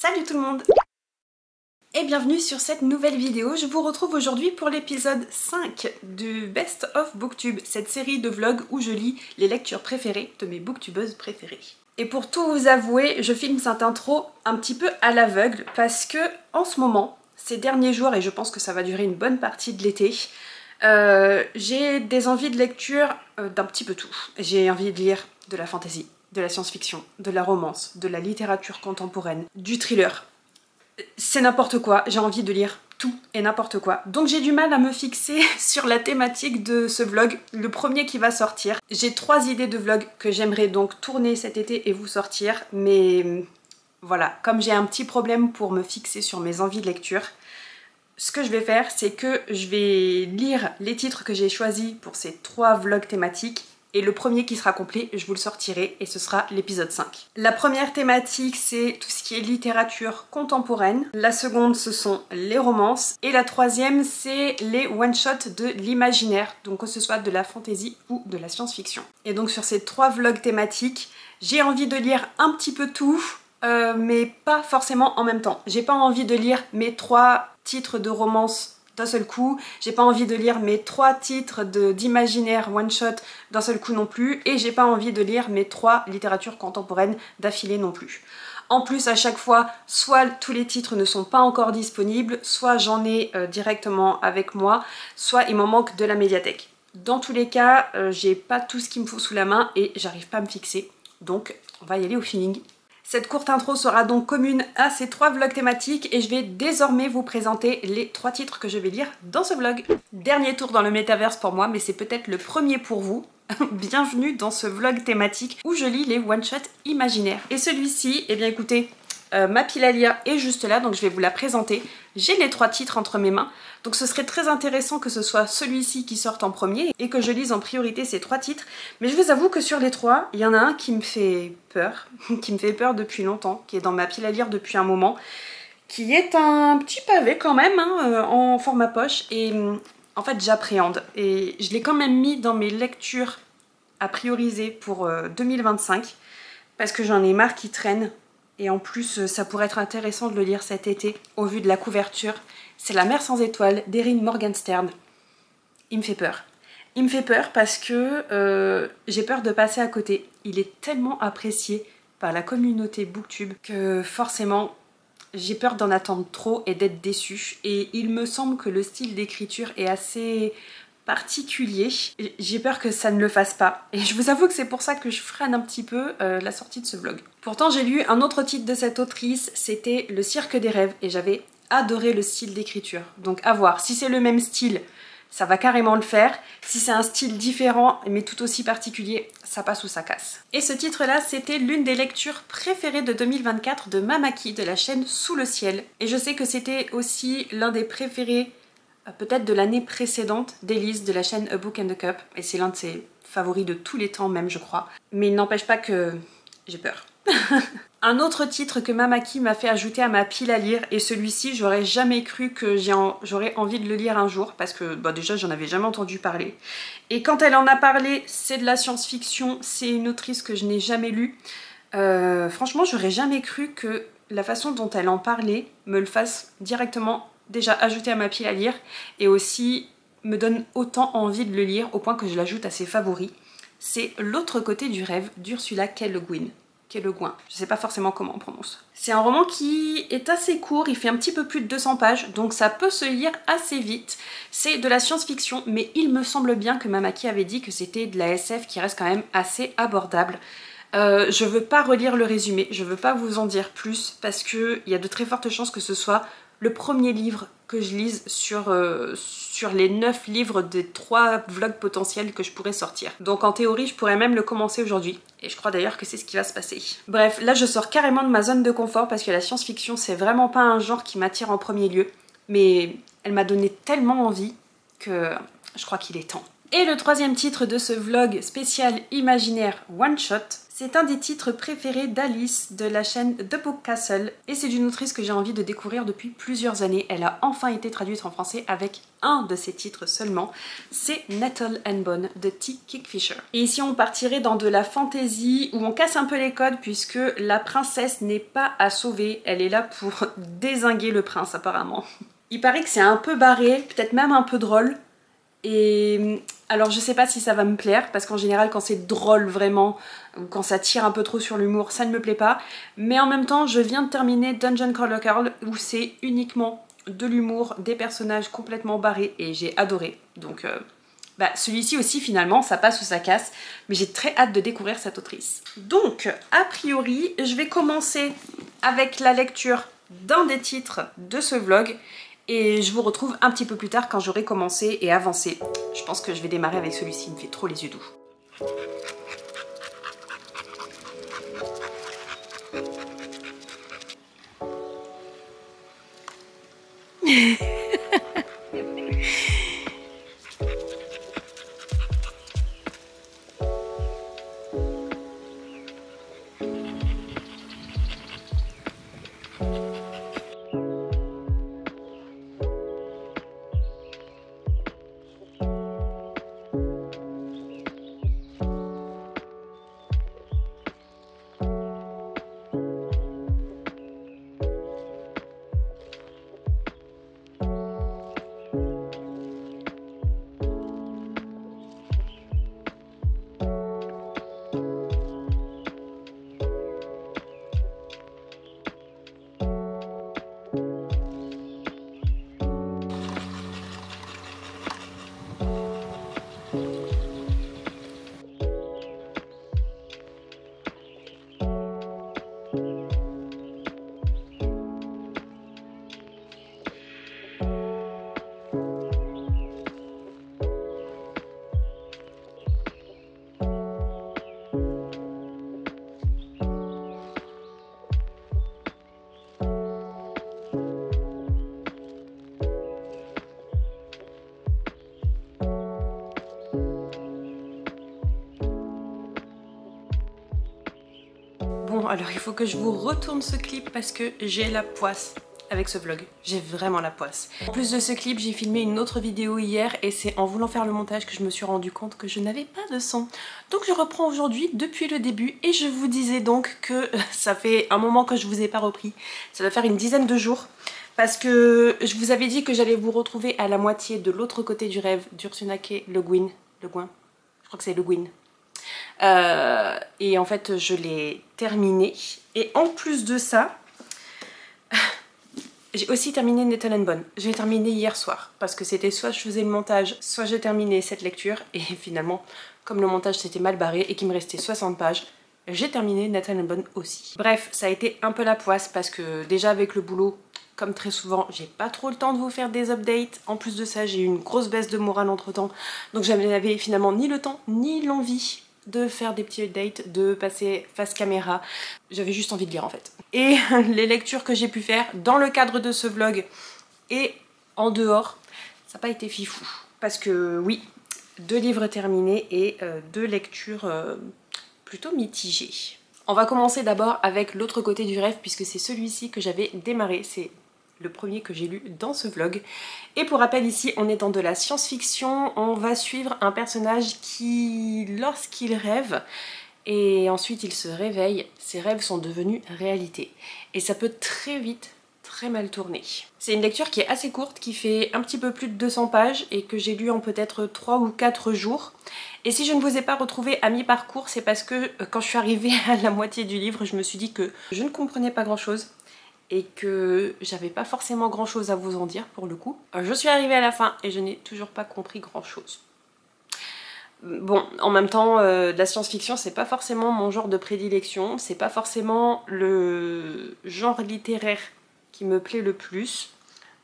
Salut tout le monde et bienvenue sur cette nouvelle vidéo. Je vous retrouve aujourd'hui pour l'épisode 5 du Best of Booktube, cette série de vlogs où je lis les lectures préférées de mes booktubeuses préférées. Et pour tout vous avouer, je filme cette intro un petit peu à l'aveugle parce que en ce moment, ces derniers jours, et je pense que ça va durer une bonne partie de l'été, j'ai des envies de lecture d'un petit peu tout. J'ai envie de lire de la fantasy, de la science-fiction, de la romance, de la littérature contemporaine, du thriller. C'est n'importe quoi, j'ai envie de lire tout et n'importe quoi. Donc j'ai du mal à me fixer sur la thématique de ce vlog, le premier qui va sortir. J'ai 3 idées de vlog que j'aimerais donc tourner cet été et vous sortir, mais voilà, comme j'ai un petit problème pour me fixer sur mes envies de lecture, ce que je vais faire, c'est que je vais lire les titres que j'ai choisis pour ces 3 vlogs thématiques. Et le premier qui sera complet, je vous le sortirai et ce sera l'épisode 5. La première thématique, c'est tout ce qui est littérature contemporaine. La seconde, ce sont les romances. Et la troisième, c'est les one-shots de l'imaginaire, donc que ce soit de la fantasy ou de la science-fiction. Et donc sur ces 3 vlogs thématiques, j'ai envie de lire un petit peu tout, mais pas forcément en même temps. J'ai pas envie de lire mes 3 titres de romance d'un seul coup, j'ai pas envie de lire mes 3 titres d'imaginaire one-shot d'un seul coup non plus, et j'ai pas envie de lire mes 3 littératures contemporaines d'affilée non plus. En plus, à chaque fois, soit tous les titres ne sont pas encore disponibles, soit j'en ai directement avec moi, soit il m'en manque de la médiathèque. Dans tous les cas, j'ai pas tout ce qu'il me faut sous la main et j'arrive pas à me fixer, donc on va y aller au feeling. Cette courte intro sera donc commune à ces 3 vlogs thématiques et je vais désormais vous présenter les 3 titres que je vais lire dans ce vlog. Dernier tour dans le métaverse pour moi, mais c'est peut-être le premier pour vous. Bienvenue dans ce vlog thématique où je lis les one-shots imaginaires. Et celui-ci, eh bien écoutez, ma pile à lire est juste là, donc je vais vous la présenter. J'ai les 3 titres entre mes mains, donc ce serait très intéressant que ce soit celui-ci qui sorte en premier et que je lise en priorité ces 3 titres. Mais je vous avoue que sur les 3, il y en a un qui me fait peur, qui me fait peur depuis longtemps, qui est dans ma pile à lire depuis un moment, qui est un petit pavé quand même, hein, en format poche, et en fait j'appréhende. Et je l'ai quand même mis dans mes lectures à prioriser pour 2025, parce que j'en ai marre qu'il traîne. Et en plus, ça pourrait être intéressant de le lire cet été, au vu de la couverture. C'est La mer sans étoiles d'Erin Morgenstern. Il me fait peur. Il me fait peur parce que j'ai peur de passer à côté. Il est tellement apprécié par la communauté Booktube que forcément, j'ai peur d'en attendre trop et d'être déçue. Et il me semble que le style d'écriture est assez particulier. J'ai peur que ça ne le fasse pas. Et je vous avoue que c'est pour ça que je freine un petit peu la sortie de ce vlog. Pourtant, j'ai lu un autre titre de cette autrice, c'était Le Cirque des rêves, et j'avais adoré le style d'écriture. Donc à voir. Si c'est le même style, ça va carrément le faire. Si c'est un style différent, mais tout aussi particulier, ça passe ou ça casse. Et ce titre-là, c'était l'une des lectures préférées de 2024 de Mamaki, de la chaîne Sous le ciel. Et je sais que c'était aussi l'un des préférés peut-être de l'année précédente d'Elise de la chaîne A Book and a Cup, et c'est l'un de ses favoris de tous les temps même je crois, mais il n'empêche pas que j'ai peur. Un autre titre que Mamaki m'a fait ajouter à ma pile à lire, et celui-ci j'aurais jamais cru que j'aurais envie de le lire un jour, parce que bah, déjà j'en avais jamais entendu parler, et quand elle en a parlé, c'est de la science-fiction, c'est une autrice que je n'ai jamais lue. Franchement j'aurais jamais cru que la façon dont elle en parlait me le fasse directement déjà ajouté à ma pile à lire et aussi me donne autant envie de le lire au point que je l'ajoute à ses favoris. C'est L'autre côté du rêve d'Ursula K. Le Guin. Je sais pas forcément comment on prononce. C'est un roman qui est assez court, il fait un petit peu plus de 200 pages, donc ça peut se lire assez vite. C'est de la science-fiction, mais il me semble bien que Mamaki avait dit que c'était de la SF qui reste quand même assez abordable. Je veux pas relire le résumé, je veux pas vous en dire plus, parce qu'il y a de très fortes chances que ce soit le premier livre que je lise sur les 9 livres des 3 vlogs potentiels que je pourrais sortir. Donc en théorie, je pourrais même le commencer aujourd'hui. Et je crois d'ailleurs que c'est ce qui va se passer. Bref, là je sors carrément de ma zone de confort parce que la science-fiction, c'est vraiment pas un genre qui m'attire en premier lieu. Mais elle m'a donné tellement envie que je crois qu'il est temps. Et le troisième titre de ce vlog spécial imaginaire one shot, C'est un des titres préférés d'Alice de la chaîne The Book Castle et c'est une autrice que j'ai envie de découvrir depuis plusieurs années. Elle a enfin été traduite en français avec un de ses titres seulement, c'est Nettle and Bone de T. Kingfisher. Et ici on partirait dans de la fantasy où on casse un peu les codes puisque la princesse n'est pas à sauver, elle est là pour dézinguer le prince apparemment. Il paraît que c'est un peu barré, peut-être même un peu drôle. Et alors je sais pas si ça va me plaire parce qu'en général quand c'est drôle vraiment ou quand ça tire un peu trop sur l'humour ça ne me plaît pas, mais en même temps je viens de terminer Dungeon Crawler Carl où c'est uniquement de l'humour, des personnages complètement barrés et j'ai adoré, donc celui-ci aussi finalement ça passe ou ça casse, mais j'ai très hâte de découvrir cette autrice. Donc a priori je vais commencer avec la lecture d'un des titres de ce vlog. Et je vous retrouve un petit peu plus tard quand j'aurai commencé et avancé. Je pense que je vais démarrer avec celui-ci, il me fait trop les yeux doux. Bon, alors il faut que je vous retourne ce clip parce que j'ai la poisse avec ce vlog. J'ai vraiment la poisse. En plus de ce clip, j'ai filmé une autre vidéo hier et c'est en voulant faire le montage que je me suis rendu compte que je n'avais pas de son. Donc je reprends aujourd'hui depuis le début et je vous disais donc que ça fait un moment que je vous ai pas repris. Ça doit faire une dizaine de jours. Parce que je vous avais dit que j'allais vous retrouver à la moitié de l'autre côté du rêve d'Ursula K. Le Guin. Je crois que c'est Le Guin. Et en fait je l'ai terminé et en plus de ça j'ai aussi terminé Nettle and Bone. J'ai terminé hier soir parce que c'était soit je faisais le montage soit j'ai terminé cette lecture et finalement comme le montage s'était mal barré et qu'il me restait 60 pages j'ai terminé Nettle and Bone aussi. Bref, ça a été un peu la poisse parce que déjà avec le boulot comme très souvent, j'ai pas trop le temps de vous faire des updates. En plus de ça, j'ai eu une grosse baisse de morale entre temps. Donc j'avais finalement ni le temps ni l'envie de faire des petits updates, de passer face caméra. J'avais juste envie de lire en fait. Et les lectures que j'ai pu faire dans le cadre de ce vlog et en dehors, ça n'a pas été fifou. Parce que oui, 2 livres terminés et 2 lectures plutôt mitigées. On va commencer d'abord avec l'autre côté du rêve puisque c'est celui-ci que j'avais démarré. C'est le premier que j'ai lu dans ce vlog. Et pour rappel ici on est dans de la science-fiction, on va suivre un personnage qui lorsqu'il rêve et ensuite il se réveille, ses rêves sont devenus réalité. Et ça peut très vite très mal tourner. C'est une lecture qui est assez courte, qui fait un petit peu plus de 200 pages et que j'ai lu en peut-être 3 ou 4 jours. Et si je ne vous ai pas retrouvé à mi-parcours, c'est parce que quand je suis arrivée à la moitié du livre, je me suis dit que je ne comprenais pas grand-chose et que j'avais pas forcément grand chose à vous en dire pour le coup. Je suis arrivée à la fin et je n'ai toujours pas compris grand chose. Bon, en même temps, de la science-fiction c'est pas forcément mon genre de prédilection, c'est pas forcément le genre littéraire qui me plaît le plus.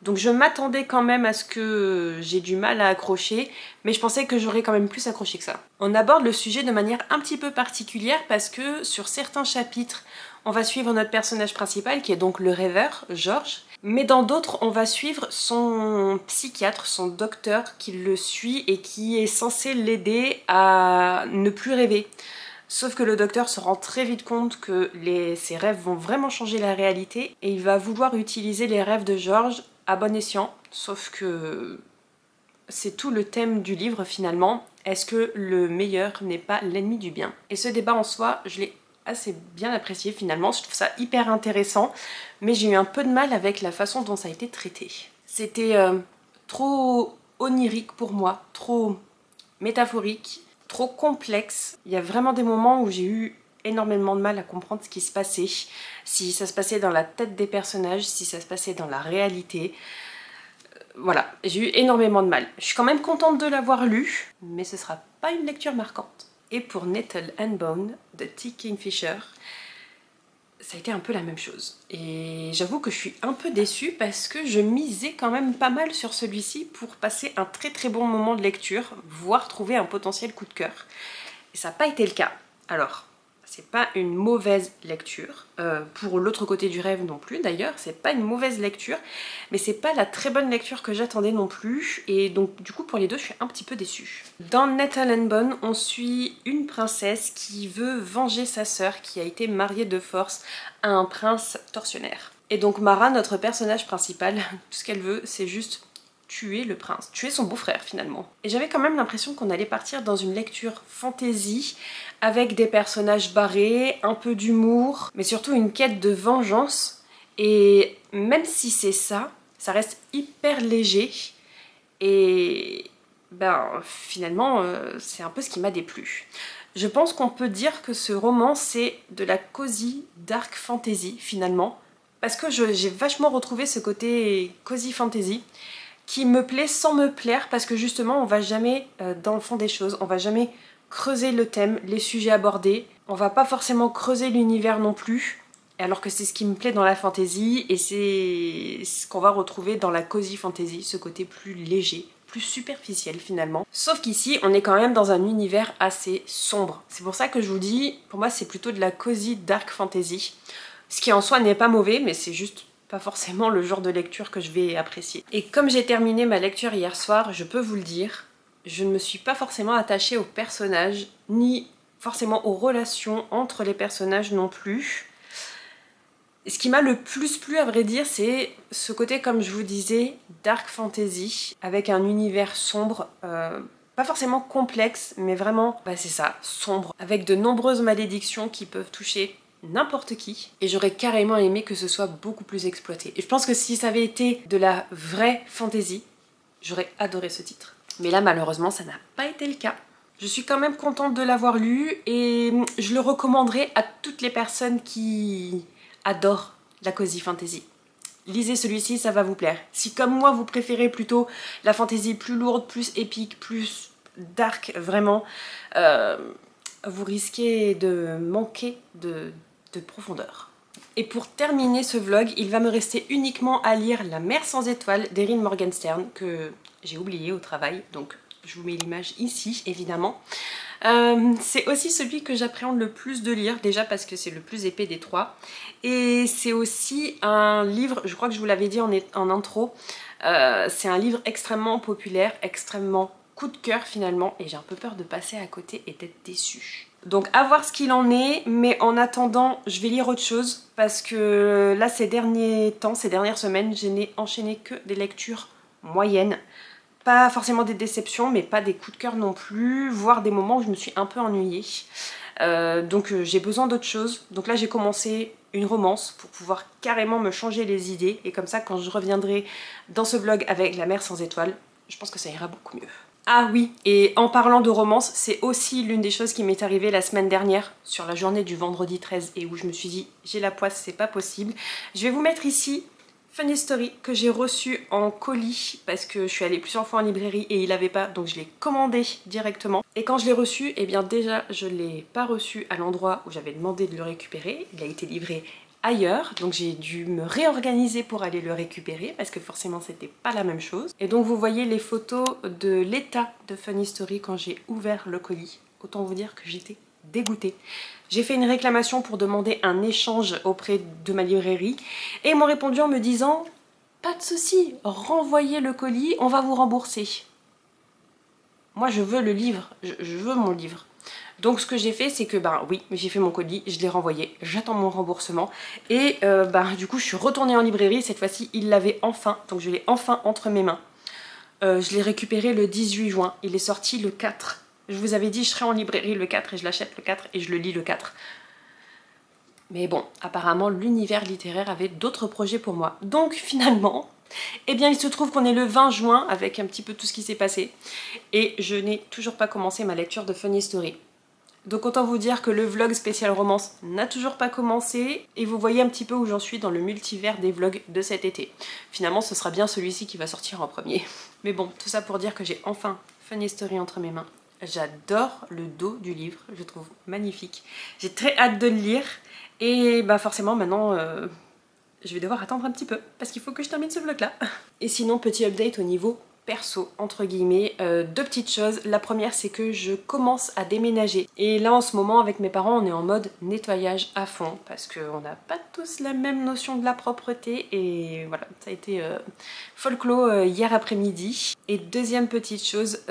Donc je m'attendais quand même à ce que j'ai du mal à accrocher, mais je pensais que j'aurais quand même plus accroché que ça. On aborde le sujet de manière un petit peu particulière parce que sur certains chapitres, on va suivre notre personnage principal qui est donc le rêveur, George, mais dans d'autres, on va suivre son psychiatre, son docteur qui le suit et qui est censé l'aider à ne plus rêver. Sauf que le docteur se rend très vite compte que ses rêves vont vraiment changer la réalité et il va vouloir utiliser les rêves de George à bon escient. Sauf que c'est tout le thème du livre finalement. Est-ce que le meilleur n'est pas l'ennemi du bien? Et ce débat en soi, je l'ai assez bien apprécié finalement. Je trouve ça hyper intéressant, mais j'ai eu un peu de mal avec la façon dont ça a été traité. C'était trop onirique pour moi, trop métaphorique, trop complexe. Il y a vraiment des moments où j'ai eu énormément de mal à comprendre ce qui se passait, si ça se passait dans la tête des personnages, si ça se passait dans la réalité. Voilà, j'ai eu énormément de mal. Je suis quand même contente de l'avoir lu, mais ce sera pas une lecture marquante. Et pour Nettle and Bone de T. Kingfisher, ça a été un peu la même chose. Et j'avoue que je suis un peu déçue parce que je misais quand même pas mal sur celui-ci pour passer un très très bon moment de lecture, voire trouver un potentiel coup de cœur. Et ça n'a pas été le cas. Alors, c'est pas une mauvaise lecture, pour l'autre côté du rêve non plus d'ailleurs, c'est pas une mauvaise lecture, mais c'est pas la très bonne lecture que j'attendais non plus, et donc du coup pour les deux je suis un petit peu déçue. Dans Nettle and Bone, on suit une princesse qui veut venger sa sœur qui a été mariée de force à un prince tortionnaire. Et donc Mara, notre personnage principal, tout ce qu'elle veut c'est juste tuer le prince, tuer son beau-frère finalement. Et j'avais quand même l'impression qu'on allait partir dans une lecture fantasy avec des personnages barrés, un peu d'humour, mais surtout une quête de vengeance. Et même si c'est ça, ça reste hyper léger et ben finalement c'est un peu ce qui m'a déplu. Je pense qu'on peut dire que ce roman c'est de la cozy dark fantasy finalement, parce que j'ai vachement retrouvé ce côté cozy fantasy qui me plaît sans me plaire, parce que justement on va jamais dans le fond des choses, on va jamais creuser le thème, les sujets abordés, on va pas forcément creuser l'univers non plus, alors que c'est ce qui me plaît dans la fantasy et c'est ce qu'on va retrouver dans la cozy fantasy, ce côté plus léger, plus superficiel finalement. Sauf qu'ici on est quand même dans un univers assez sombre, c'est pour ça que je vous dis, pour moi c'est plutôt de la cozy dark fantasy, ce qui en soi n'est pas mauvais, mais c'est juste pas forcément le genre de lecture que je vais apprécier. Et comme j'ai terminé ma lecture hier soir, je peux vous le dire, je ne me suis pas forcément attachée aux personnages, ni forcément aux relations entre les personnages non plus. Ce qui m'a le plus plu à vrai dire, c'est ce côté, comme je vous disais, dark fantasy, avec un univers sombre, pas forcément complexe, mais vraiment, bah c'est ça, sombre, avec de nombreuses malédictions qui peuvent toucher n'importe qui, et j'aurais carrément aimé que ce soit beaucoup plus exploité. Et je pense que si ça avait été de la vraie fantasy, j'aurais adoré ce titre. Mais là malheureusement ça n'a pas été le cas. Je suis quand même contente de l'avoir lu et je le recommanderais à toutes les personnes qui adorent la cozy fantasy. Lisez celui-ci, ça va vous plaire. Si comme moi vous préférez plutôt la fantasy plus lourde, plus épique, plus dark vraiment, vous risquez de manquer de profondeur. Et pour terminer ce vlog, il va me rester uniquement à lire La mer sans étoiles d'Erin Morgenstern, que j'ai oublié au travail, donc je vous mets l'image ici évidemment. C'est aussi celui que j'appréhende le plus de lire, déjà parce que c'est le plus épais des trois. Et c'est aussi un livre, je crois que je vous l'avais dit en intro, c'est un livre extrêmement populaire, extrêmement coup de cœur finalement, et j'ai un peu peur de passer à côté et d'être déçue. Donc à voir ce qu'il en est, mais en attendant je vais lire autre chose parce que là ces derniers temps, ces dernières semaines, je n'ai enchaîné que des lectures moyennes. Pas forcément des déceptions, mais pas des coups de cœur non plus, voire des moments où je me suis un peu ennuyée. Donc j'ai besoin d'autre chose. Donc là j'ai commencé une romance pour pouvoir carrément me changer les idées, et comme ça quand je reviendrai dans ce vlog avec La mer sans étoiles, je pense que ça ira beaucoup mieux. Ah oui, et en parlant de romance, c'est aussi l'une des choses qui m'est arrivée la semaine dernière, sur la journée du vendredi 13, et où je me suis dit, j'ai la poisse, c'est pas possible. Je vais vous mettre ici Funny Story que j'ai reçu en colis, parce que je suis allée plusieurs fois en librairie et il n'avait pas, donc je l'ai commandé directement. Et quand je l'ai reçu, eh bien déjà, je l'ai pas reçu à l'endroit où j'avais demandé de le récupérer. Il a été livré ailleurs, donc j'ai dû me réorganiser pour aller le récupérer parce que forcément c'était pas la même chose. Et donc vous voyez les photos de l'état de Funny Story quand j'ai ouvert le colis. Autant vous dire que j'étais dégoûtée. J'ai fait une réclamation pour demander un échange auprès de ma librairie et ils m'ont répondu en me disant « Pas de souci, renvoyez le colis, on va vous rembourser. » Moi je veux le livre, je veux mon livre. Donc ce que j'ai fait, c'est que oui, j'ai fait mon colis, je l'ai renvoyé, j'attends mon remboursement. Et du coup je suis retournée en librairie, cette fois-ci il l'avait enfin, donc je l'ai enfin entre mes mains. Je l'ai récupéré le 18 juin, il est sorti le 4. Je vous avais dit je serai en librairie le 4 et je l'achète le 4 et je le lis le 4. Mais bon, apparemment l'univers littéraire avait d'autres projets pour moi. Donc finalement, eh bien il se trouve qu'on est le 20 juin avec un petit peu tout ce qui s'est passé. Et je n'ai toujours pas commencé ma lecture de Funny Story. Donc autant vous dire que le vlog spécial romance n'a toujours pas commencé. Et vous voyez un petit peu où j'en suis dans le multivers des vlogs de cet été. Finalement ce sera bien celui-ci qui va sortir en premier. Mais bon, tout ça pour dire que j'ai enfin Funny Story entre mes mains. J'adore le dos du livre, je le trouve magnifique. J'ai très hâte de le lire. Et forcément maintenant je vais devoir attendre un petit peu parce qu'il faut que je termine ce vlog là. Et sinon petit update au niveau perso entre guillemets, deux petites choses. La première c'est que je commence à déménager et là en ce moment avec mes parents on est en mode nettoyage à fond parce qu'on n'a pas tous la même notion de la propreté et voilà ça a été folklore hier après-midi. Et deuxième petite chose,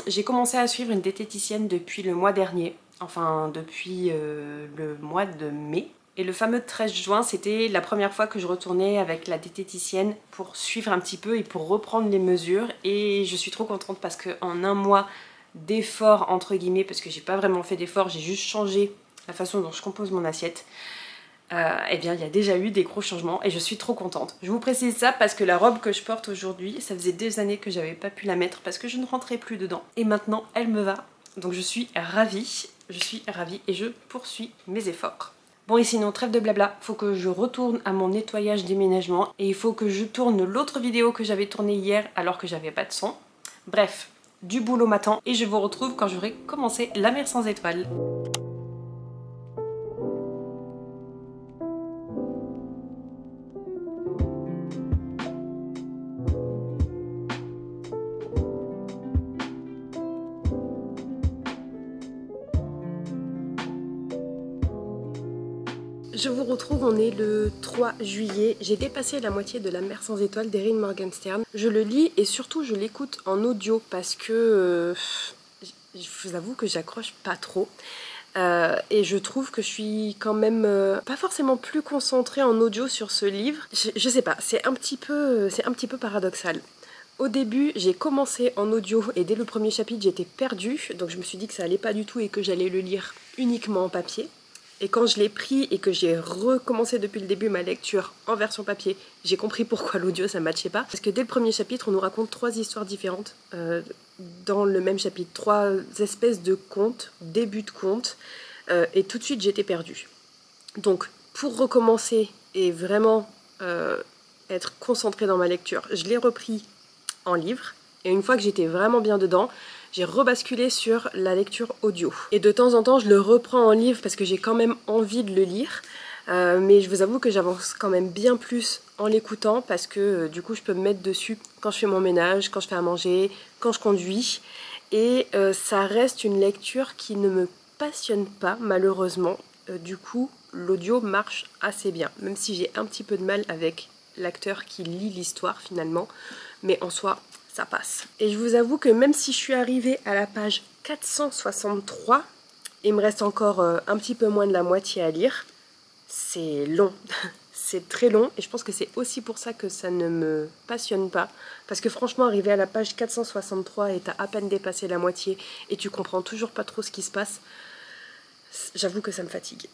j'ai commencé à suivre une diététicienne depuis le mois dernier. Enfin, depuis le mois de mai. Et le fameux 13 juin, c'était la première fois que je retournais avec la diététicienne pour suivre un petit peu et pour reprendre les mesures. Et je suis trop contente parce qu'en un mois d'effort, entre guillemets, parce que j'ai pas vraiment fait d'effort, j'ai juste changé la façon dont je compose mon assiette, eh bien il y a déjà eu des gros changements et je suis trop contente. Je vous précise ça parce que la robe que je porte aujourd'hui, ça faisait des années que j'avais pas pu la mettre parce que je ne rentrais plus dedans. Et maintenant, elle me va. Donc je suis ravie et je poursuis mes efforts. Bon et sinon trêve de blabla, faut que je retourne à mon nettoyage déménagement et il faut que je tourne l'autre vidéo que j'avais tournée hier alors que j'avais pas de son. Bref, du boulot m'attend et je vous retrouve quand j'aurai commencé La Mer sans étoiles. Je vous retrouve, on est le 3 juillet. J'ai dépassé la moitié de La Mer sans étoiles d'Erin Morgenstern. Je le lis et surtout je l'écoute en audio parce que je vous avoue que j'accroche pas trop. Et je trouve que je suis quand même pas forcément plus concentrée en audio sur ce livre. Je sais pas, c'est un petit peu paradoxal. Au début, j'ai commencé en audio et dès le premier chapitre, j'étais perdue. Donc je me suis dit que ça allait pas du tout et que j'allais le lire uniquement en papier. Et quand je l'ai pris et que j'ai recommencé depuis le début ma lecture en version papier, j'ai compris pourquoi l'audio ça ne matchait pas. Parce que dès le premier chapitre, on nous raconte 3 histoires différentes dans le même chapitre. 3 espèces de contes, débuts de contes. Et tout de suite, j'étais perdue. Donc, pour recommencer et vraiment être concentrée dans ma lecture, je l'ai repris en livre. Et une fois que j'étais vraiment bien dedans, j'ai rebasculé sur la lecture audio. Et de temps en temps, je le reprends en livre parce que j'ai quand même envie de le lire. Mais je vous avoue que j'avance quand même bien plus en l'écoutant parce que du coup, je peux me mettre dessus quand je fais mon ménage, quand je fais à manger, quand je conduis. Et ça reste une lecture qui ne me passionne pas, malheureusement. Du coup, l'audio marche assez bien, même si j'ai un petit peu de mal avec l'acteur qui lit l'histoire finalement. Mais en soi, ça passe. Et je vous avoue que même si je suis arrivée à la page 463, il me reste encore un petit peu moins de la moitié à lire. C'est long, c'est très long et je pense que c'est aussi pour ça que ça ne me passionne pas. Parce que franchement, arriver à la page 463 et t'as à peine dépassé la moitié et tu comprends toujours pas trop ce qui se passe, j'avoue que ça me fatigue.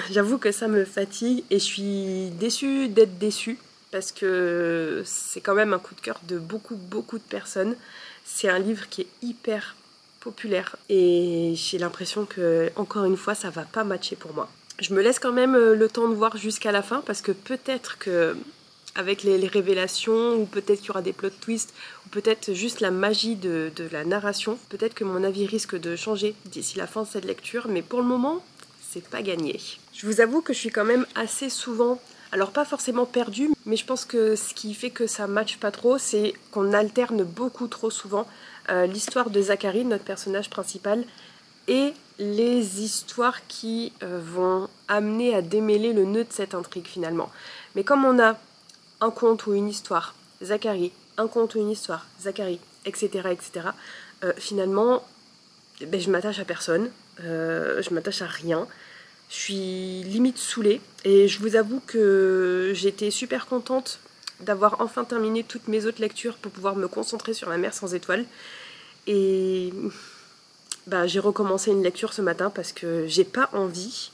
J'avoue que ça me fatigue et je suis déçue d'être déçue. Parce que c'est quand même un coup de cœur de beaucoup de personnes. C'est un livre qui est hyper populaire et j'ai l'impression que, encore une fois, ça va pas matcher pour moi. Je me laisse quand même le temps de voir jusqu'à la fin parce que peut-être que avec les révélations ou peut-être qu'il y aura des plot twists ou peut-être juste la magie de la narration, peut-être que mon avis risque de changer d'ici la fin de cette lecture, mais pour le moment, c'est pas gagné. Je vous avoue que je suis quand même assez souvent... Alors pas forcément perdue, mais je pense que ce qui fait que ça matche pas trop, c'est qu'on alterne beaucoup trop souvent l'histoire de Zachary, notre personnage principal, et les histoires qui vont amener à démêler le nœud de cette intrigue finalement. Mais comme on a un conte ou une histoire, Zachary, un conte ou une histoire, Zachary, etc. etc. Finalement, ben, je m'attache à personne, je m'attache à rien. Je suis limite saoulée et je vous avoue que j'étais super contente d'avoir enfin terminé toutes mes autres lectures pour pouvoir me concentrer sur La Mer sans étoiles. Et bah, j'ai recommencé une lecture ce matin parce que j'ai pas envie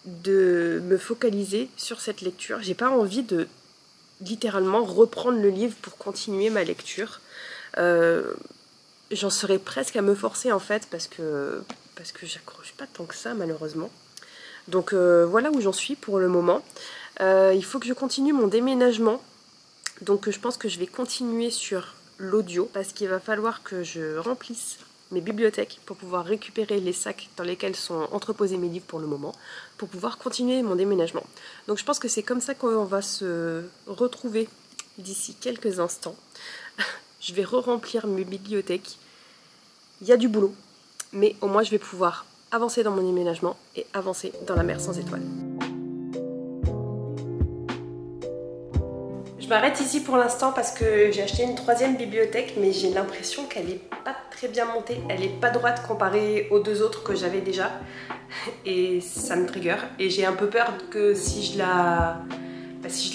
de me focaliser sur cette lecture. J'ai pas envie de littéralement reprendre le livre pour continuer ma lecture. J'en serais presque à me forcer en fait parce que j'accroche pas tant que ça malheureusement. Donc voilà où j'en suis pour le moment. Il faut que je continue mon déménagement. Donc je pense que je vais continuer sur l'audio parce qu'il va falloir que je remplisse mes bibliothèques pour pouvoir récupérer les sacs dans lesquels sont entreposés mes livres pour le moment, pour pouvoir continuer mon déménagement. Donc je pense que c'est comme ça qu'on va se retrouver d'ici quelques instants. Je vais re-remplir mes bibliothèques. Il y a du boulot, mais au moins je vais pouvoir avancer dans mon déménagement et avancer dans La Mer sans étoiles. Je m'arrête ici pour l'instant parce que j'ai acheté une troisième bibliothèque, mais j'ai l'impression qu'elle n'est pas très bien montée. Elle n'est pas droite comparée aux deux autres que j'avais déjà. Et ça me trigger. Et j'ai un peu peur que si je la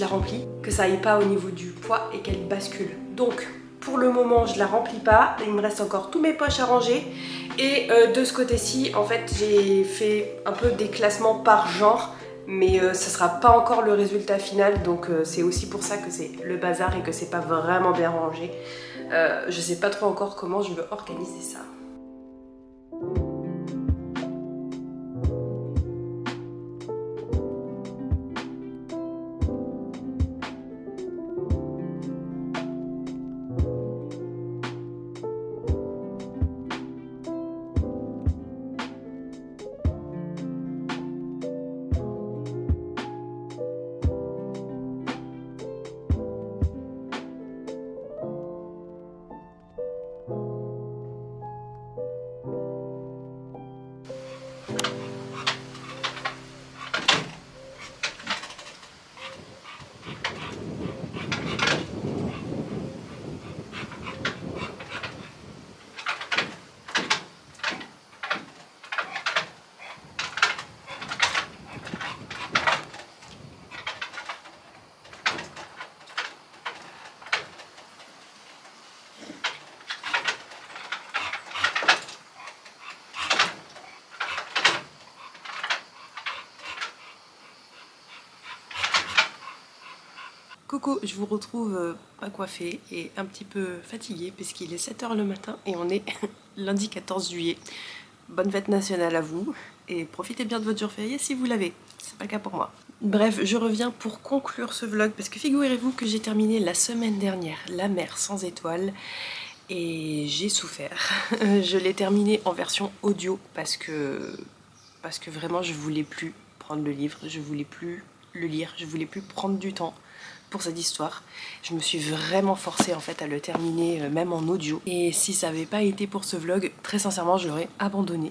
remplis, que ça aille pas au niveau du poids et qu'elle bascule. Donc pour le moment je la remplis pas. Il me reste encore tous mes poches à ranger. Et de ce côté-ci, en fait, j'ai fait un peu des classements par genre. Mais ce sera pas encore le résultat final, donc c'est aussi pour ça que c'est le bazar et que c'est pas vraiment bien rangé. Je sais pas trop encore comment je veux organiser ça. Coucou, je vous retrouve pas coiffée et un petit peu fatiguée puisqu'il est 7 h le matin et on est lundi 14 juillet. Bonne fête nationale à vous et profitez bien de votre jour férié si vous l'avez, c'est pas le cas pour moi. Bref, je reviens pour conclure ce vlog parce que figurez-vous que j'ai terminé la semaine dernière La Mer sans étoiles et j'ai souffert. Je l'ai terminé en version audio parce que vraiment je voulais plus prendre le livre, je voulais plus le lire, je voulais plus prendre du temps pour cette histoire. Je me suis vraiment forcée en fait à le terminer même en audio. Et si ça n'avait pas été pour ce vlog, très sincèrement je l'aurais abandonné.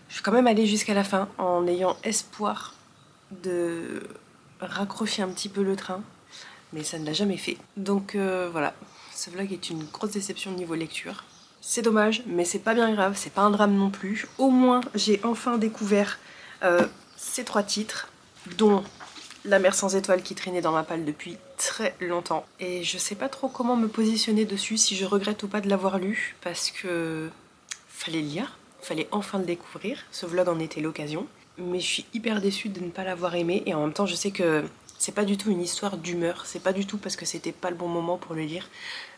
Je suis quand même allée jusqu'à la fin en ayant espoir de raccrocher un petit peu le train, mais ça ne l'a jamais fait. Donc voilà, ce vlog est une grosse déception niveau lecture. C'est dommage, mais c'est pas bien grave, c'est pas un drame non plus. Au moins j'ai enfin découvert ces 3 titres, dont La Mer sans étoiles qui traînait dans ma palle depuis très longtemps. Et je sais pas trop comment me positionner dessus, si je regrette ou pas de l'avoir lu, parce que fallait lire, fallait enfin le découvrir. Ce vlog en était l'occasion. Mais je suis hyper déçue de ne pas l'avoir aimé, et en même temps je sais que c'est pas du tout une histoire d'humeur, c'est pas du tout parce que c'était pas le bon moment pour le lire.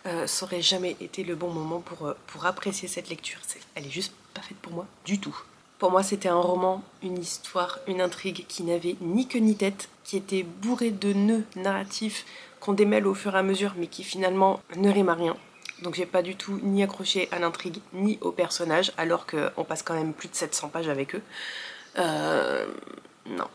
Ça aurait jamais été le bon moment pour apprécier cette lecture. Elle est juste pas faite pour moi du tout. Pour moi, c'était un roman, une histoire, une intrigue qui n'avait ni queue ni tête, qui était bourrée de nœuds narratifs qu'on démêle au fur et à mesure, mais qui finalement ne riment à rien. Donc j'ai pas du tout ni accroché à l'intrigue, ni aux personnages, alors qu'on passe quand même plus de 700 pages avec eux. Non.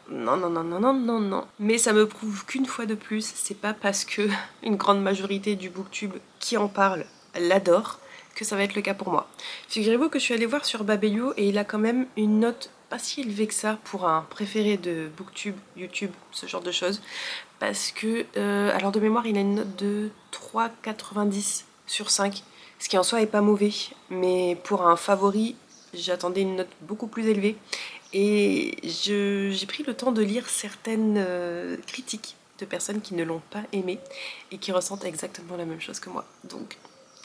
Mais ça me prouve qu'une fois de plus, c'est pas parce que une grande majorité du booktube qui en parle l'adore que ça va être le cas pour moi. Figurez-vous que je suis allée voir sur Babelio et il a quand même une note pas si élevée que ça pour un préféré de booktube, YouTube, ce genre de choses. Parce que, alors de mémoire, il a une note de 3,90 sur 5, ce qui en soi est pas mauvais. Mais pour un favori, j'attendais une note beaucoup plus élevée. Et j'ai pris le temps de lire certaines critiques de personnes qui ne l'ont pas aimé et qui ressentent exactement la même chose que moi. Donc,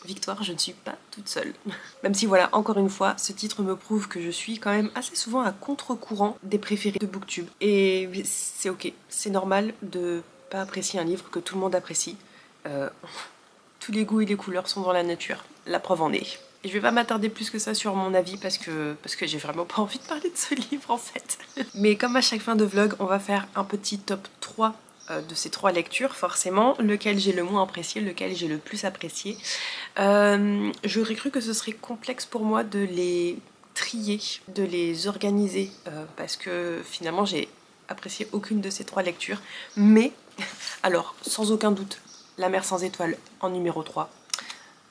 victoire, je ne suis pas toute seule. Même si voilà, encore une fois, ce titre me prouve que je suis quand même assez souvent à contre-courant des préférés de Booktube. Et c'est ok, c'est normal de pas apprécier un livre que tout le monde apprécie. Tous les goûts et les couleurs sont dans la nature, la preuve en est. Et je vais pas m'attarder plus que ça sur mon avis parce que j'ai vraiment pas envie de parler de ce livre en fait. Mais comme à chaque fin de vlog, on va faire un petit top 3 de ces 3 lectures forcément, lequel j'ai le moins apprécié, lequel j'ai le plus apprécié. J'aurais cru que ce serait complexe pour moi de les trier, de les organiser parce que finalement j'ai apprécié aucune de ces 3 lectures. Mais, alors sans aucun doute, La mer sans étoiles en numéro 3.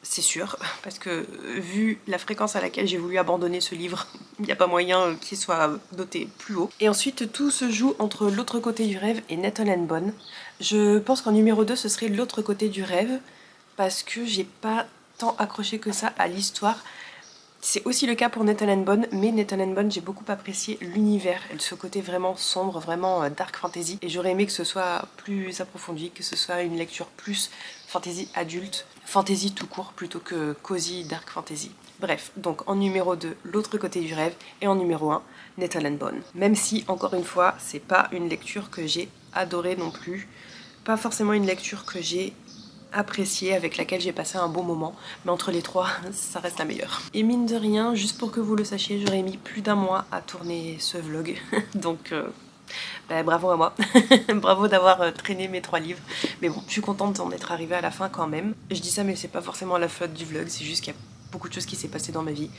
C'est sûr, parce que vu la fréquence à laquelle j'ai voulu abandonner ce livre, il n'y a pas moyen qu'il soit noté plus haut. Et ensuite, tout se joue entre L'autre côté du rêve et Nettle and Bone. Je pense qu'en numéro 2, ce serait L'autre côté du rêve, parce que j'ai pas tant accroché que ça à l'histoire. C'est aussi le cas pour Nettle and Bone, mais Nettle and Bone, j'ai beaucoup apprécié l'univers, ce côté vraiment sombre, vraiment dark fantasy. Et j'aurais aimé que ce soit plus approfondi, que ce soit une lecture plus fantasy adulte, fantasy tout court, plutôt que cozy dark fantasy. Bref, donc en numéro 2, L'autre côté du rêve, et en numéro 1, Nettle and Bone. Même si, encore une fois, c'est pas une lecture que j'ai adorée non plus, pas forcément une lecture que j'ai appréciée, avec laquelle j'ai passé un bon moment, mais entre les 3, ça reste la meilleure. Et mine de rien, juste pour que vous le sachiez, j'aurais mis plus d'1 mois à tourner ce vlog, donc bravo à moi, bravo d'avoir traîné mes 3 livres, mais bon, je suis contente d'en être arrivée à la fin quand même. Je dis ça, mais c'est pas forcément la faute du vlog, c'est juste qu'il y a beaucoup de choses qui s'est passé dans ma vie.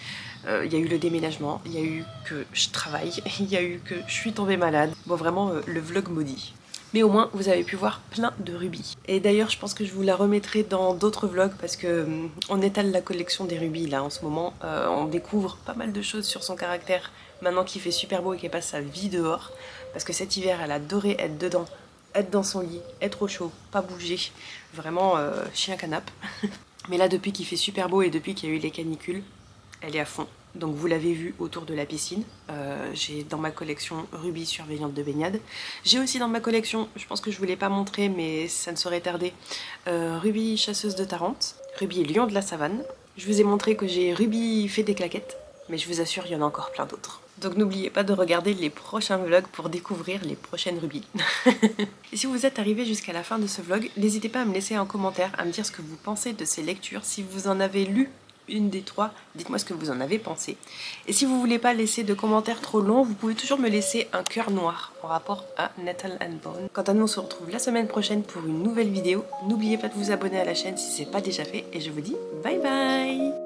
Il y a eu le déménagement, il y a eu que je travaille, il y a eu que je suis tombée malade, bon vraiment le vlog maudit. Mais au moins, vous avez pu voir plein de rubis. Et d'ailleurs, je pense que je vous la remettrai dans d'autres vlogs parce que on étale la collection des rubis là en ce moment. On découvre pas mal de choses sur son caractère maintenant qu'il fait super beau et qu'elle passe sa vie dehors. Parce que cet hiver, elle a adoré être dedans, être dans son lit, être au chaud, pas bouger. Vraiment chien canap'. Mais là, depuis qu'il fait super beau et depuis qu'il y a eu les canicules, elle est à fond. Donc vous l'avez vu autour de la piscine, j'ai dans ma collection Ruby surveillante de baignade. J'ai aussi dans ma collection, je pense que je ne vous l'ai pas montré mais ça ne saurait tarder, Ruby chasseuse de Tarente, Ruby lion de la savane. Je vous ai montré que j'ai Ruby fait des claquettes, mais je vous assure il y en a encore plein d'autres. Donc n'oubliez pas de regarder les prochains vlogs pour découvrir les prochaines rubis. Et si vous êtes arrivé jusqu'à la fin de ce vlog, n'hésitez pas à me laisser un commentaire, à me dire ce que vous pensez de ces lectures, si vous en avez lu une des 3, dites-moi ce que vous en avez pensé. Et si vous voulez pas laisser de commentaires trop longs, vous pouvez toujours me laisser un cœur noir en rapport à Nettle and Bone. Quant à nous, on se retrouve la semaine prochaine pour une nouvelle vidéo. N'oubliez pas de vous abonner à la chaîne si c'est pas déjà fait et je vous dis bye bye.